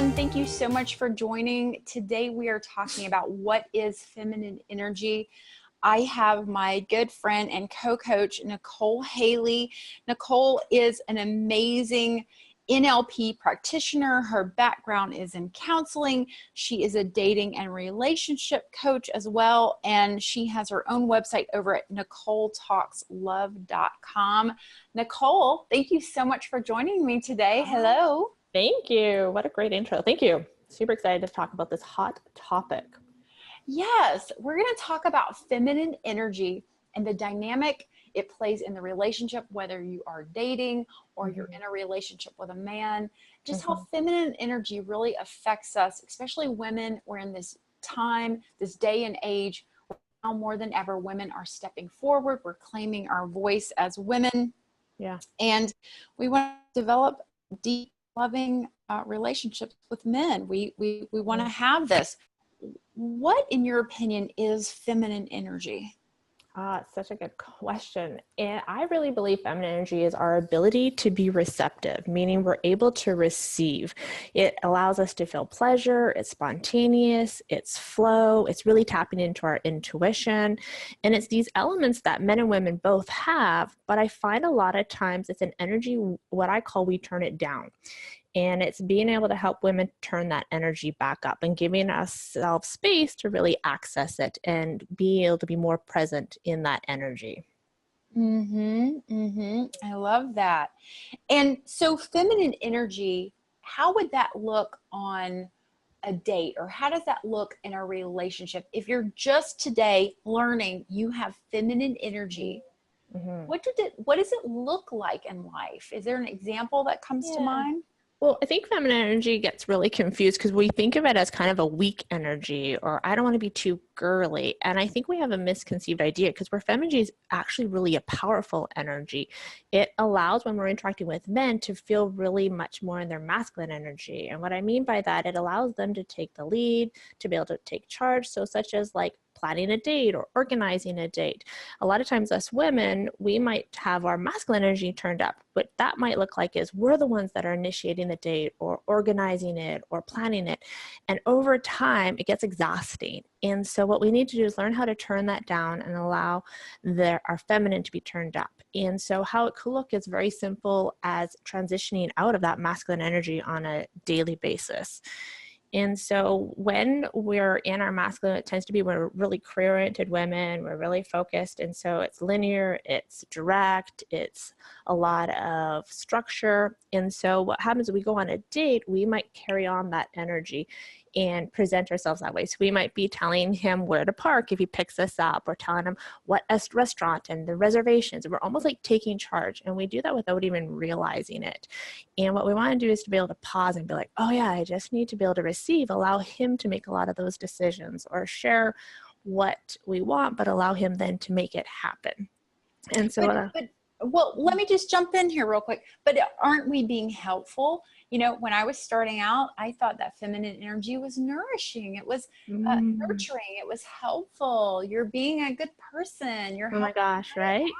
everyone. Thank you so much for joining. Today we are talking about what is feminine energy. I have my good friend and co-coach, Nicole Haley. Nicole is an amazing NLP practitioner. Her background is in counseling. She is a dating and relationship coach as well. And she has her own website over at NicoleTalksLove.com. Nicole, thank you so much for joining me today. Hello. Thank you. What a great intro. Thank you. Super excited to talk about this hot topic. Yes, we're going to talk about feminine energy and the dynamic it plays in the relationship, whether you are dating or you're in a relationship with a man, just how feminine energy really affects us, especially women. We're in this time, this day and age, now more than ever, women are stepping forward. We're claiming our voice as women. Yeah. And we want to develop deep, loving relationships with men. We want to have this. What, in your opinion, is feminine energy? Such a good question. And I really believe feminine energy is our ability to be receptive, meaning we're able to receive. It allows us to feel pleasure. It's spontaneous. It's flow. It's really tapping into our intuition. And it's these elements that men and women both have, but I find a lot of times it's an energy, what I call we turn it down. And it's being able to help women turn that energy back up and giving ourselves space to really access it and be able to be more present in that energy. I love that. And so feminine energy, how would that look on a date, or how does that look in a relationship? If you're just today learning you have feminine energy, what does it look like in life? Is there an example that comes to mind? Well, I think feminine energy gets really confused because we think of it as kind of a weak energy, or I don't want to be too girly. And I think we have a misconceived idea because where feminine energy is actually really a powerful energy. It allows, when we're interacting with men, to feel really much more in their masculine energy. And what I mean by that, it allows them to take the lead, to be able to take charge. So such as like planning a date or organizing a date. A lot of times us women, we might have our masculine energy turned up. What that might look like is we're the ones that are initiating the date or organizing it or planning it. And over time, it gets exhausting. And so what we need to do is learn how to turn that down and allow our feminine to be turned up. And so how it could look is very simple as transitioning out of that masculine energy on a daily basis. And so when we're in our masculine, it tends to be we're really career-oriented women, we're really focused. And so it's linear, it's direct, it's a lot of structure. And so what happens is we go on a date, we might carry on that energy and present ourselves that way. So we might be telling him where to park if he picks us up, or telling him what restaurant and the reservations. We're almost like taking charge, and we do that without even realizing it. And what we want to do is to be able to pause and be like, oh yeah, I just need to be able to receive, allow him to make a lot of those decisions, or share what we want, but allow him then to make it happen. And so well, let me just jump in here real quick. But aren't we being helpful? You know, when I was starting out, I thought that feminine energy was nourishing. It was nurturing. It was helpful. You're being a good person. You're oh my gosh, right?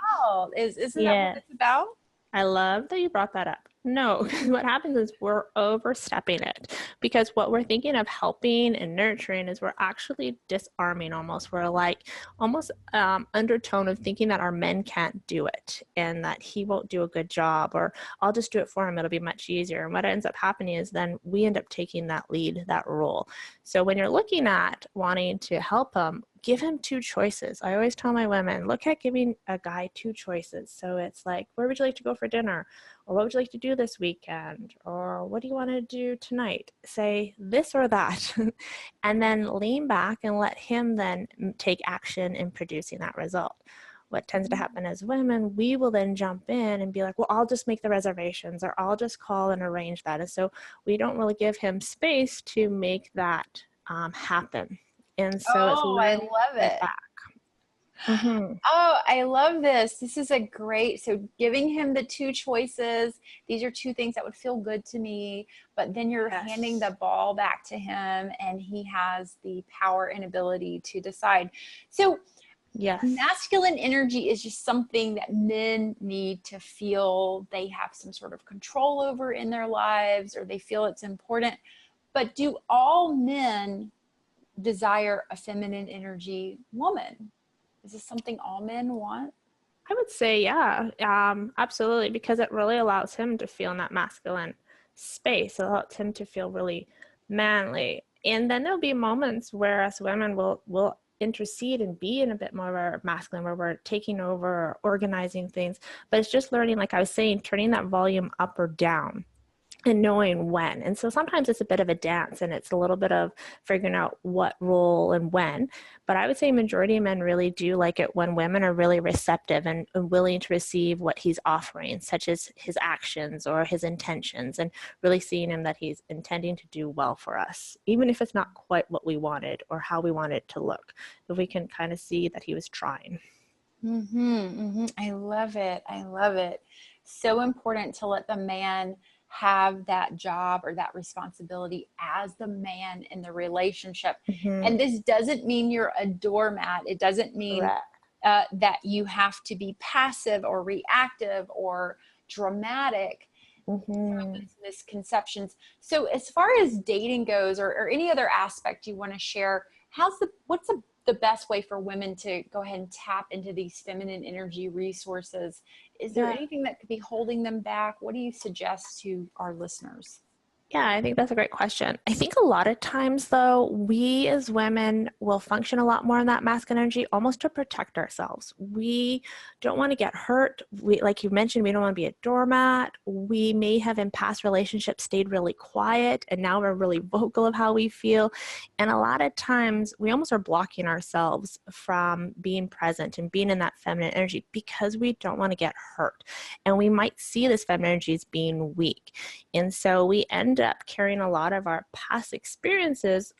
Isn't that what it's about? I love that you brought that up. No, what happens is we're overstepping it, because what we're thinking of helping and nurturing is we're actually disarming almost. We're like almost undertone of thinking that our men can't do it and that he won't do a good job, or I'll just do it for him. It'll be much easier. And what ends up happening is then we end up taking that lead, that role. So when you're looking at wanting to help him, give him two choices. I always tell my women, look at giving a guy two choices. So it's like, where would you like to go for dinner? Or what would you like to do this weekend? Or what do you want to do tonight? Say this or that. And then lean back and let him then take action in producing that result. What tends to happen as women, we will then jump in and be like, well, I'll just make the reservations, or I'll just call and arrange that. And so we don't really give him space to make that happen. And so I love it. Oh, I love this. This is a great, so giving him the two choices. These are two things that would feel good to me, but then you're handing the ball back to him, and he has the power and ability to decide. So masculine energy is just something that men need to feel they have some sort of control over in their lives, or they feel it's important. But do all men desire a feminine energy woman? Is this something all men want? I would say, yeah, absolutely, because it really allows him to feel in that masculine space. It allows him to feel really manly. And then there'll be moments where us women will intercede and be in a bit more of our masculine, where we're taking over or organizing things. But it's just learning, like I was saying, turning that volume up or down and knowing when. And so sometimes it's a bit of a dance and it's a little bit of figuring out what role and when. But I would say majority of men really do like it when women are really receptive and willing to receive what he's offering, such as his actions or his intentions, and really seeing him that he's intending to do well for us, even if it's not quite what we wanted or how we want it to look. If we can kind of see that he was trying. I love it. I love it. So important to let the man have that job or that responsibility as the man in the relationship. And this doesn't mean you're a doormat. It doesn't mean that you have to be passive or reactive or dramatic. Those misconceptions. So as far as dating goes, or any other aspect you want to share, what's the best way for women to go ahead and tap into these feminine energy resources? Is there anything that could be holding them back? What do you suggest to our listeners? Yeah, I think that's a great question. I think a lot of times, though, we as women will function a lot more in that masculine energy almost to protect ourselves. We don't want to get hurt. Like you mentioned, we don't want to be a doormat. We may have in past relationships stayed really quiet, and now we're really vocal of how we feel. And a lot of times we almost are blocking ourselves from being present and being in that feminine energy because we don't want to get hurt. And we might see this feminine energy as being weak. And so we end up carrying a lot of our past experiences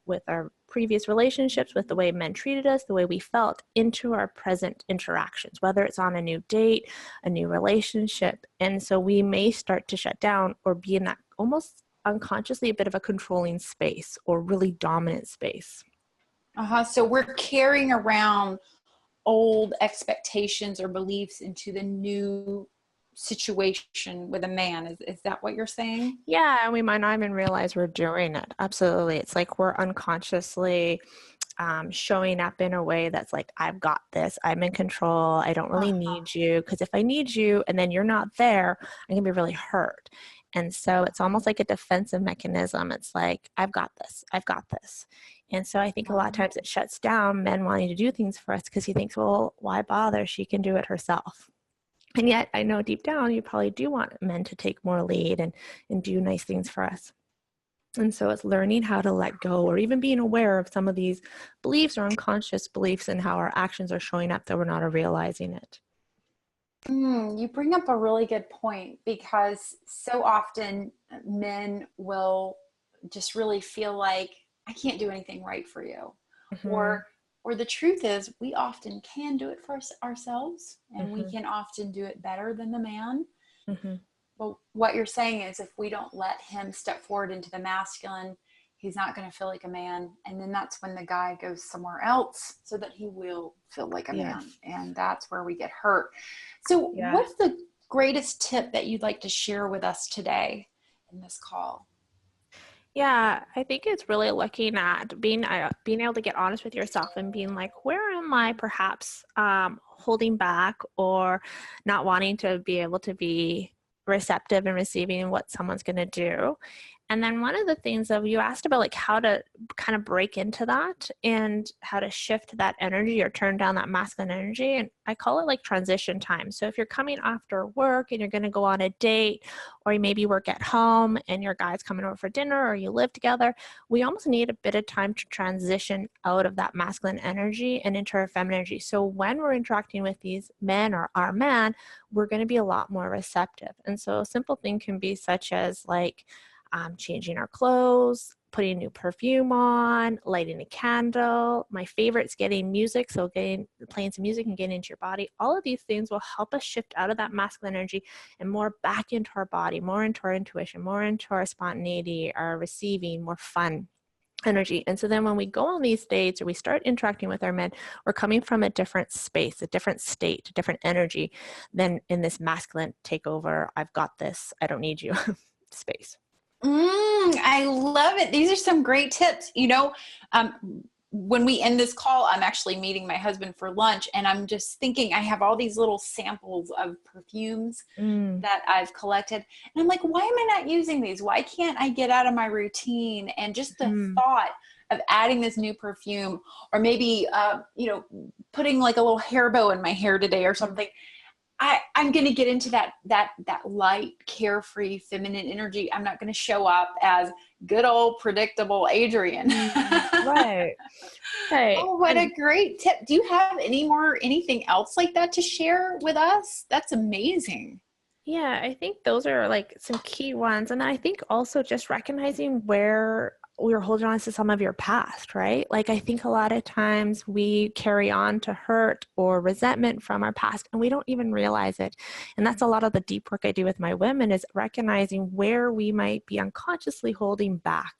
with our previous relationships, with the way men treated us, the way we felt, into our present interactions, whether it's on a new date, a new relationship. And so we may start to shut down or be in that almost unconsciously a bit of a controlling space or really dominant space. So we're carrying around old expectations or beliefs into the new situation with a man. Is that what you're saying? Yeah, and we might not even realize we're doing it. Absolutely. It's like we're unconsciously showing up in a way that's like, I've got this, I'm in control, I don't really need you, because if I need you and then you're not there, I'm going to be really hurt. And so it's almost like a defensive mechanism. It's like, I've got this, I've got this. And so I think a lot of times it shuts down men wanting to do things for us because he thinks, well, why bother? She can do it herself. And yet I know deep down you probably do want men to take more lead and do nice things for us. And so it's learning how to let go, or even being aware of some of these beliefs or unconscious beliefs and how our actions are showing up that we're not realizing it. You bring up a really good point, because so often men will just really feel like, I can't do anything right for you. Or the truth is, we often can do it for ourselves, and we can often do it better than the man. But what you're saying is, if we don't let him step forward into the masculine, he's not going to feel like a man. And then that's when the guy goes somewhere else so that he will feel like a man. And that's where we get hurt. So what's the greatest tip that you'd like to share with us today in this call? Yeah, I think it's really looking at being able to get honest with yourself and being like, where am I perhaps holding back or not wanting to be able to be receptive and receiving what someone's going to do. And then one of the things that you asked about, like how to kind of break into that and how to shift that energy or turn down that masculine energy. And I call it like transition time. So if you're coming after work and you're going to go on a date, or you maybe work at home and your guy's coming over for dinner, or you live together, we almost need a bit of time to transition out of that masculine energy and into our feminine energy. So when we're interacting with these men or our man, we're going to be a lot more receptive. And so a simple thing can be such as like, changing our clothes, putting new perfume on, lighting a candle. My favorite is getting music. So playing some music and getting into your body. All of these things will help us shift out of that masculine energy and more back into our body, more into our intuition, more into our spontaneity, our receiving, more fun energy. And so then when we go on these dates or we start interacting with our men, we're coming from a different space, a different state, a different energy than in this masculine takeover, I've got this, I don't need you space. I love it. These are some great tips. When we end this call, I'm actually meeting my husband for lunch, and I'm just thinking I have all these little samples of perfumes Mm, that I've collected. And I'm like, why am I not using these? Why can't I get out of my routine? And just the mm, thought of adding this new perfume, or maybe, putting like a little hair bow in my hair today or something. I'm going to get into that light, carefree, feminine energy. I'm not going to show up as good old predictable Adrienne. right. Right. Oh, what a And great tip. Do you have anything else like that to share with us? That's amazing. yeah, I think those are like some key ones. And then I think also just recognizing where we're holding on to some of your past, right? Like I think a lot of times we carry on to hurt or resentment from our past and we don't even realize it. And that's a lot of the deep work I do with my women is recognizing where we might be unconsciously holding back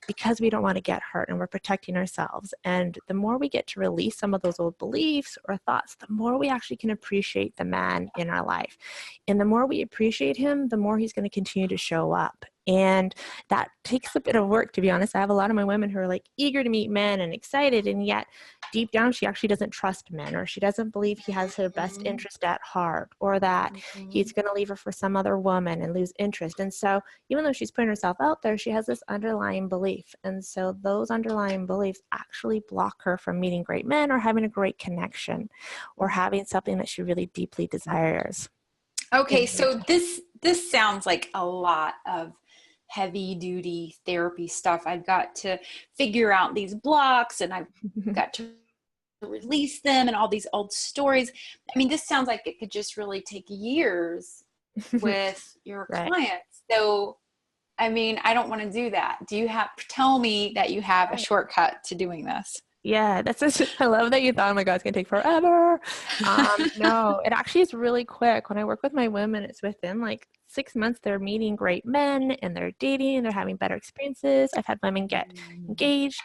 because we don't want to get hurt and we're protecting ourselves. And the more we get to release some of those old beliefs or thoughts, the more we actually can appreciate the man in our life. And the more we appreciate him, the more he's going to continue to show up. And that takes a bit of work, to be honest. I have a lot of my women who are like eager to meet men and excited, and yet deep down, she actually doesn't trust men, or she doesn't believe he has her best Mhm. interest at heart, or that Mhm. he's going to leave her for some other woman and lose interest. And so, even though she's putting herself out there, she has this underlying belief. And so, those underlying beliefs actually block her from meeting great men or having a great connection or having something that she really deeply desires. Okay, And so this sounds like a lot of heavy duty therapy stuff. I've got to figure out these blocks, and I've got to release them, and all these old stories. I mean, this sounds like it could just really take years with your right. clients. So, I mean, I don't want to do that. Tell me that you have a shortcut to doing this. Yeah, I love that you thought, oh my God, it's gonna take forever. No, it actually is really quick. When I work with my women, it's within like 6 months, they're meeting great men and they're dating and they're having better experiences. I've had women get engaged,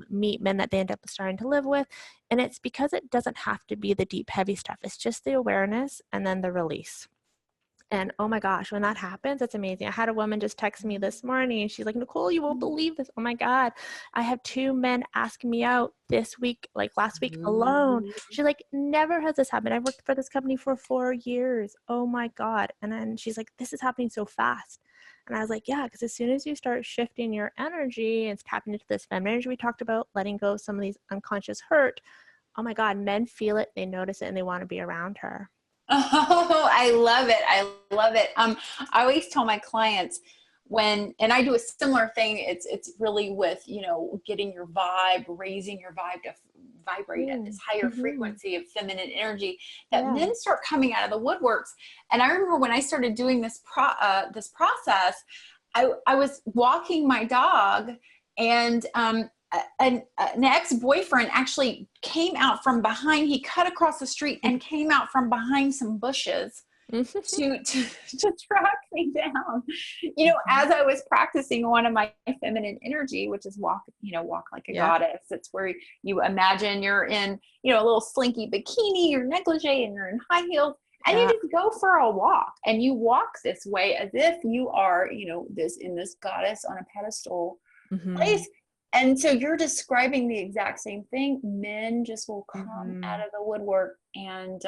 meet men that they end up starting to live with. And it's because it doesn't have to be the deep, heavy stuff. It's just the awareness and then the release. And oh my gosh, when that happens, it's amazing. I had a woman just text me this morning and she's like, Nicole, you won't believe this. Oh my God. I have 2 men asking me out this week, like last week alone. She's like, never has this happened. I've worked for this company for 4 years. Oh my God. And then she's like, this is happening so fast. And I was like, yeah, because as soon as you start shifting your energy and tapping into this feminine energy we talked about, letting go of some of these unconscious hurt, oh my God, men feel it, they notice it, and they want to be around her. Oh, I love it. I love it. I always tell my clients and I do a similar thing, it's really with, getting your vibe, raising your vibe to vibrate at this higher Mm-hmm. frequency of feminine energy, that Yeah. men start coming out of the woodworks. And I remember when I started doing this process, I was walking my dog, and an ex-boyfriend actually came out from behind. He cut across the street and came out from behind some bushes to track me down. Mhm. As I was practicing one of my feminine energy, which is walk like a Yeah. goddess. It's where you imagine you're in, a little slinky bikini, your negligee, and you're in high heels. And you Yeah. just go for a walk, and you walk this way as if you are, this goddess on a pedestal Mhm. place. And so you're describing the exact same thing. Men just will come out Mhm. of the woodwork, and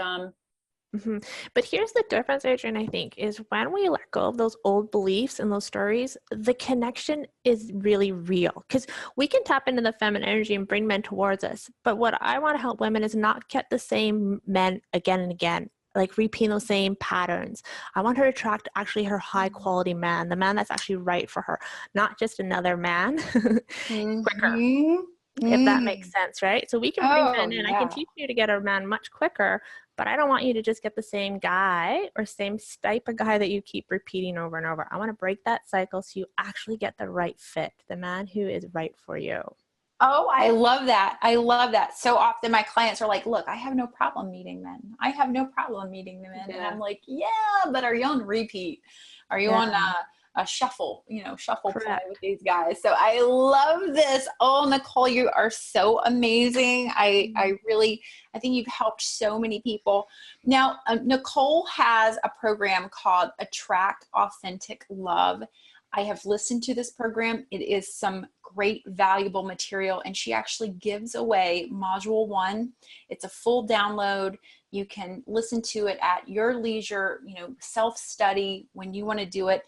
Mhm. But here's the difference, Adrian, I think, is when we let go of those old beliefs and those stories, the connection is really real. Because we can tap into the feminine energy and bring men towards us. But what I want to help women is not get the same men again and again, like repeating those same patterns. I want her to attract actually her high quality man, the man that's actually right for her, not just another man quicker, mm-hmm. if that makes Mm. sense, right? So we can bring Oh men in. I can yeah. teach you to get a man much quicker, but I don't want you to just get the same guy or same type of guy that you keep repeating over and over. I want to break that cycle so you actually get the right fit, the man who is right for you. Oh, I love that. I love that. So often my clients are like, look, I have no problem meeting men. I have no problem meeting the men. And Yeah. I'm like, yeah, but are you on repeat? Are you Yeah, on a shuffle, shuffle play with correct. these guys? So I love this. Oh, Nicole, you are so amazing. I think you've helped so many people. Now, Nicole has a program called Attract Authentic Love. I have listened to this program. It is some great, valuable material, and she actually gives away Module 1. It's a full download. You can listen to it at your leisure, self-study when you want to do it.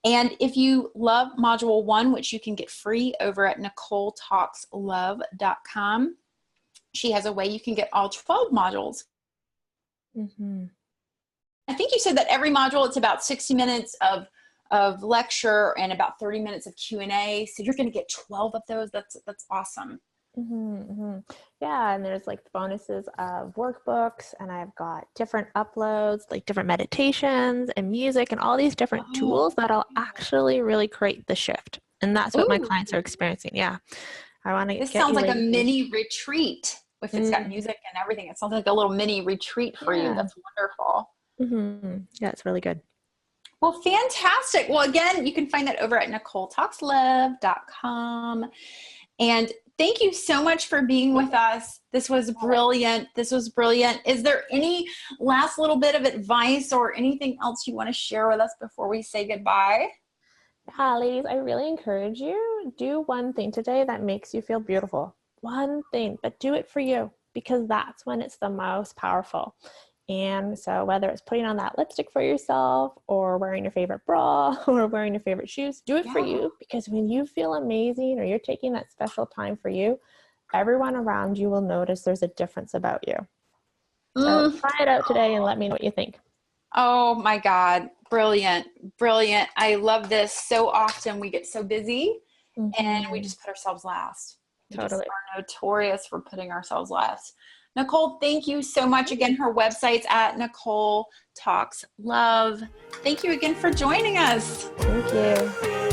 And if you love Module 1, which you can get free over at NicoleTalksLove.com, she has a way you can get all 12 modules. Mm-hmm. I think you said that every module, it's about 60 minutes of lecture and about 30 minutes of Q&A. So you're going to get 12 of those. That's awesome. Mm-hmm, mm-hmm. Yeah, and there's like bonuses of workbooks, and I've got different uploads, like different meditations and music and all these different tools that'll actually really create the shift. And that's what my clients are experiencing. Yeah. I want to. This sounds like a mini retreat. If it's got music and everything, it sounds like a little mini retreat for you. That's wonderful. Mm-hmm. Yeah, it's really good. Well, fantastic. Well, again, you can find that over at NicoleTalksLove.com. And thank you so much for being with us. This was brilliant. Is there any last little bit of advice or anything else you want to share with us before we say goodbye? Yeah, ladies, I really encourage you, do one thing today that makes you feel beautiful. One thing, but do it for you, because that's when it's the most powerful. And so whether it's putting on that lipstick for yourself or wearing your favorite bra or wearing your favorite shoes, do it for you, because when you feel amazing or you're taking that special time for you, everyone around you will notice there's a difference about you. So try it out today and let me know what you think. Oh my God. Brilliant. Brilliant. I love this. So often we get so busy and we just put ourselves last. We just are notorious for putting ourselves last. Nicole, thank you so much. Again, her website's at Nicole Talks Love. Thank you again for joining us. Thank you.